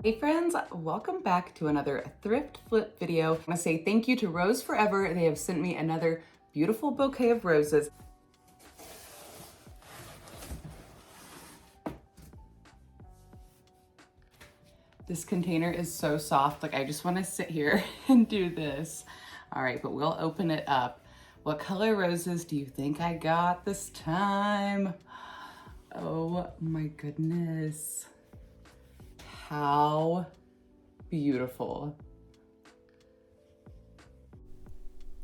Hey friends, welcome back to another thrift flip video. I want to say thank you to Rose Forever. They have sent me another beautiful bouquet of roses. This container is so soft, like I just want to sit here and do this. All right, but we'll open it up. What color roses do you think I got this time? Oh my goodness. How beautiful.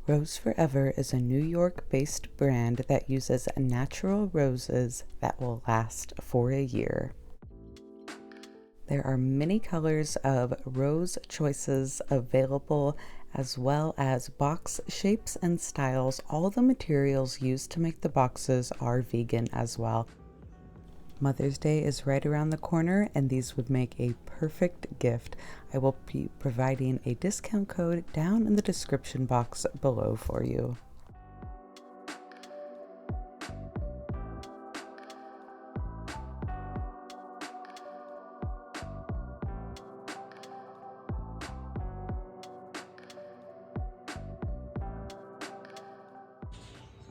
Rose Forever is a New York-based brand that uses natural roses that will last for a year. There are many colors of rose choices available, as well as box shapes and styles. All the materials used to make the boxes are vegan as well. Mother's Day is right around the corner, and these would make a perfect gift. I will be providing a discount code down in the description box below for you.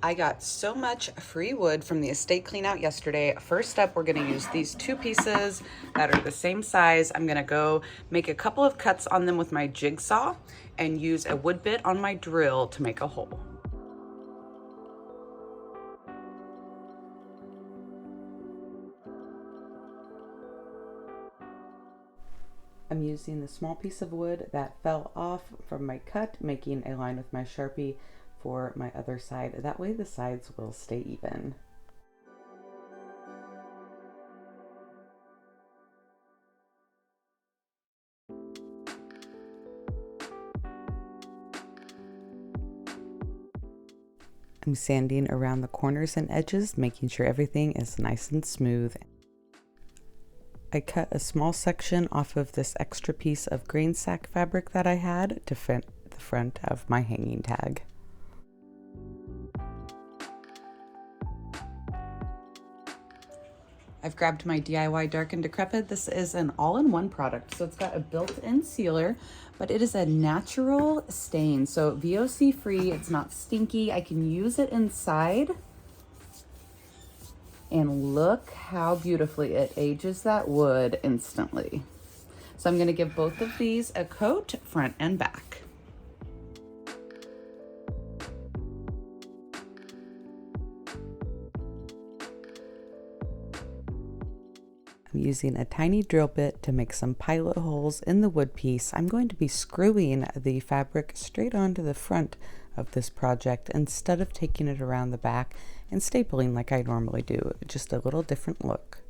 I got so much free wood from the estate clean out yesterday. First up, we're gonna use these two pieces that are the same size. I'm gonna go make a couple of cuts on them with my jigsaw and use a wood bit on my drill to make a hole. I'm using the small piece of wood that fell off from my cut, making a line with my Sharpie for my other side. That way the sides will stay even. I'm sanding around the corners and edges, making sure everything is nice and smooth. I cut a small section off of this extra piece of grain sack fabric that I had to fit the front of my hanging tag. I've grabbed my DIY Dark and Decrepit. This is an all-in-one product. So it's got a built-in sealer, but it is a natural stain. So VOC free, it's not stinky. I can use it inside. And look how beautifully it ages that wood instantly. So I'm gonna give both of these a coat, front and back. I'm using a tiny drill bit to make some pilot holes in the wood piece. I'm going to be screwing the fabric straight onto the front of this project instead of taking it around the back and stapling like I normally do. Just a little different look.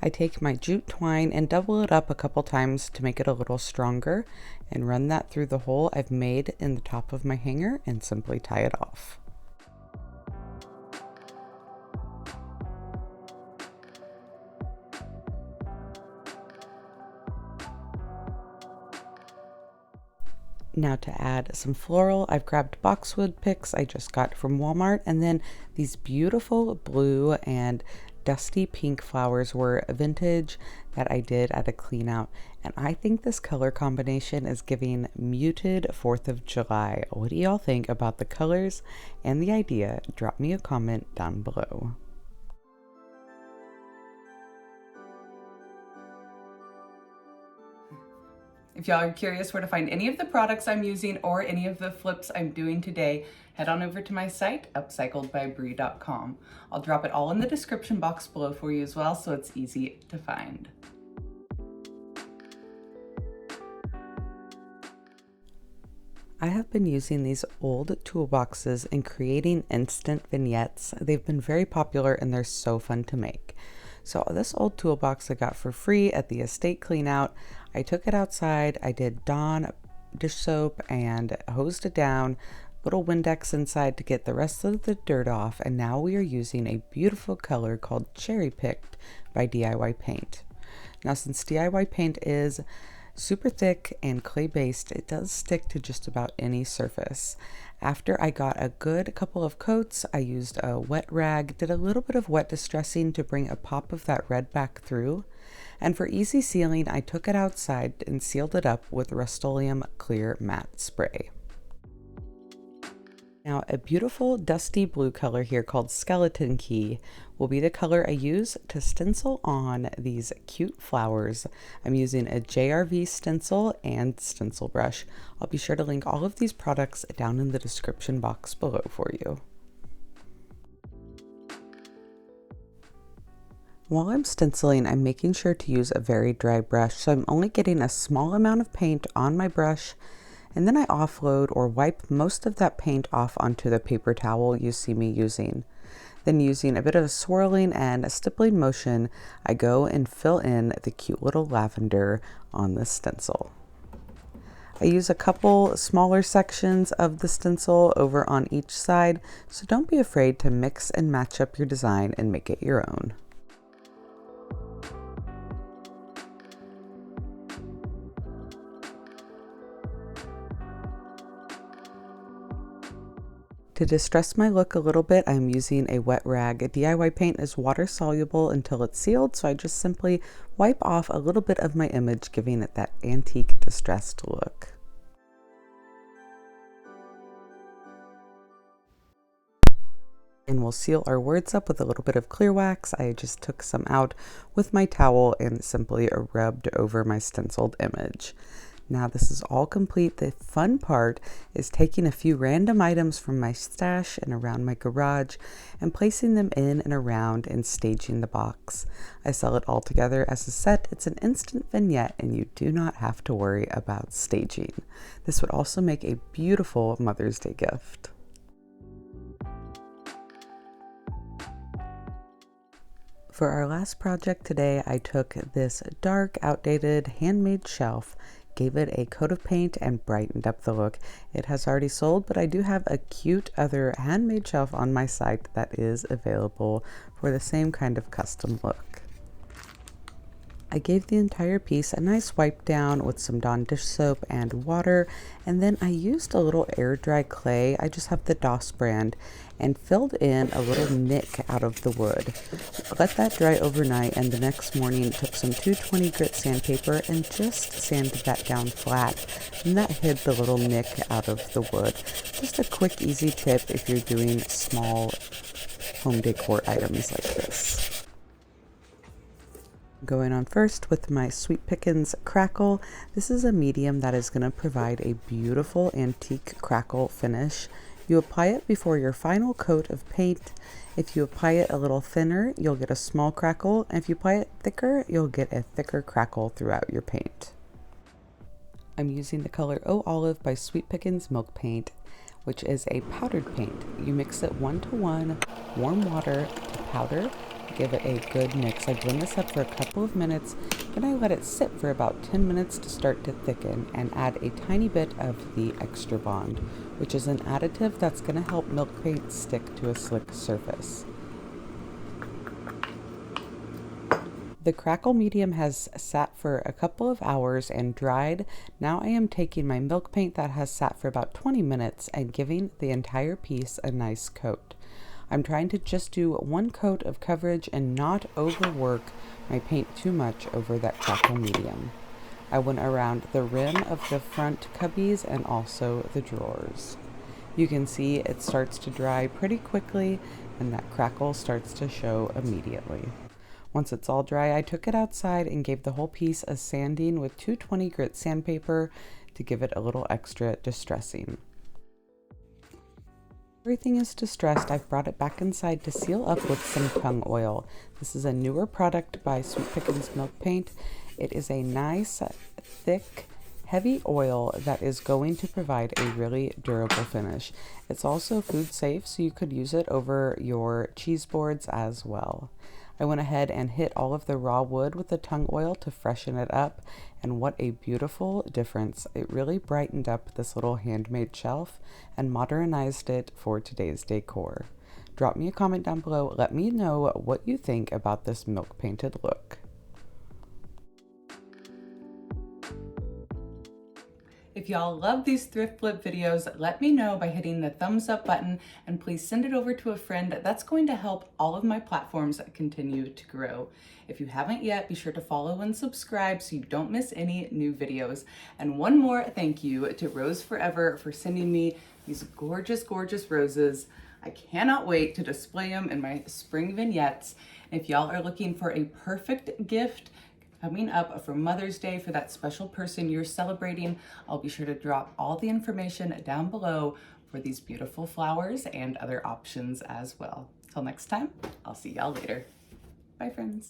I take my jute twine and double it up a couple times to make it a little stronger and run that through the hole I've made in the top of my hanger and simply tie it off. Now to add some floral, I've grabbed boxwood picks I just got from Walmart, and then these beautiful blue and dusty pink flowers were vintage that I did at a clean out, and I think this color combination is giving muted 4th of July. What do y'all think about the colors and the idea? Drop me a comment down below. If y'all are curious where to find any of the products I'm using or any of the flips I'm doing today, head on over to my site, upcycledbybrie.com. I'll drop it all in the description box below for you as well, so it's easy to find. I have been using these old toolboxes and creating instant vignettes. They've been very popular and they're so fun to make. So this old toolbox I got for free at the estate clean out. I took it outside, I did Dawn dish soap and hosed it down, little Windex inside to get the rest of the dirt off, and now we are using a beautiful color called Cherry Picked by DIY Paint. Now since DIY Paint is Super thick and clay-based, it does stick to just about any surface. After I got a good couple of coats, I used a wet rag, did a little bit of wet distressing to bring a pop of that red back through. And for easy sealing, I took it outside and sealed it up with Rust-Oleum Clear Matte Spray. Now, a beautiful dusty blue color here called Skeleton Key will be the color I use to stencil on these cute flowers. I'm using a JRV stencil and stencil brush. I'll be sure to link all of these products down in the description box below for you. While I'm stenciling, I'm making sure to use a very dry brush, so I'm only getting a small amount of paint on my brush, and then I offload or wipe most of that paint off onto the paper towel you see me using. Then using a bit of swirling and a stippling motion, I go and fill in the cute little lavender on the stencil. I use a couple smaller sections of the stencil over on each side, so don't be afraid to mix and match up your design and make it your own. To distress my look a little bit, I'm using a wet rag. A DIY paint is water soluble until it's sealed, so I just simply wipe off a little bit of my image, giving it that antique distressed look. And we'll seal our words up with a little bit of clear wax. I just took some out with my towel and simply rubbed over my stenciled image. Now this is all complete. The fun part is taking a few random items from my stash and around my garage and placing them in and around and staging the box. I sell it all together as a set. It's an instant vignette and you do not have to worry about staging. This would also make a beautiful Mother's Day gift. For our last project today, I took this dark, outdated, handmade shelf, gave it a coat of paint, and brightened up the look. It has already sold, but I do have a cute other handmade shelf on my site that is available for the same kind of custom look. I gave the entire piece a nice wipe down with some Dawn dish soap and water, and then I used a little air dry clay. I just have the DOS brand, and filled in a little nick out of the wood. Let that dry overnight, and the next morning took some 220 grit sandpaper and just sanded that down flat, and that hid the little nick out of the wood. Just a quick, easy tip if you're doing small home decor items like this. Going on first with my Sweet Pickins Crackle. This is a medium that is going to provide a beautiful antique crackle finish. You apply it before your final coat of paint. If you apply it a little thinner, you'll get a small crackle, and if you apply it thicker, you'll get a thicker crackle throughout your paint. I'm using the color Oh Olive by Sweet Pickins Milk Paint, which is a powdered paint. You mix it 1:1, warm water to powder. Give it a good mix. I blend this up for a couple of minutes, then I let it sit for about 10 minutes to start to thicken, and add a tiny bit of the Extra Bond, which is an additive that's going to help milk paint stick to a slick surface. The Crackle medium has sat for a couple of hours and dried. Now I am taking my milk paint that has sat for about 20 minutes and giving the entire piece a nice coat. I'm trying to just do one coat of coverage and not overwork my paint too much over that Crackle medium. I went around the rim of the front cubbies and also the drawers. You can see it starts to dry pretty quickly and that crackle starts to show immediately. Once it's all dry, I took it outside and gave the whole piece a sanding with 220 grit sandpaper to give it a little extra distressing. Everything is distressed. I've brought it back inside to seal up with some tung oil. This is a newer product by Sweet Pickins Milk Paint. It is a nice, thick, heavy oil that is going to provide a really durable finish. It's also food safe, so you could use it over your cheese boards as well. I went ahead and hit all of the raw wood with the tung oil to freshen it up, and what a beautiful difference. It really brightened up this little handmade shelf and modernized it for today's decor. Drop me a comment down below. Let me know what you think about this milk painted look. If y'all love these thrift flip videos, let me know by hitting the thumbs up button, and please send it over to a friend. That's going to help all of my platforms continue to grow. If you haven't yet, be sure to follow and subscribe so you don't miss any new videos. And one more thank you to Rose Forever for sending me these gorgeous, gorgeous roses. I cannot wait to display them in my spring vignettes. And if y'all are looking for a perfect gift coming up for Mother's Day for that special person you're celebrating, I'll be sure to drop all the information down below for these beautiful flowers and other options as well. Till next time, I'll see y'all later. Bye, friends.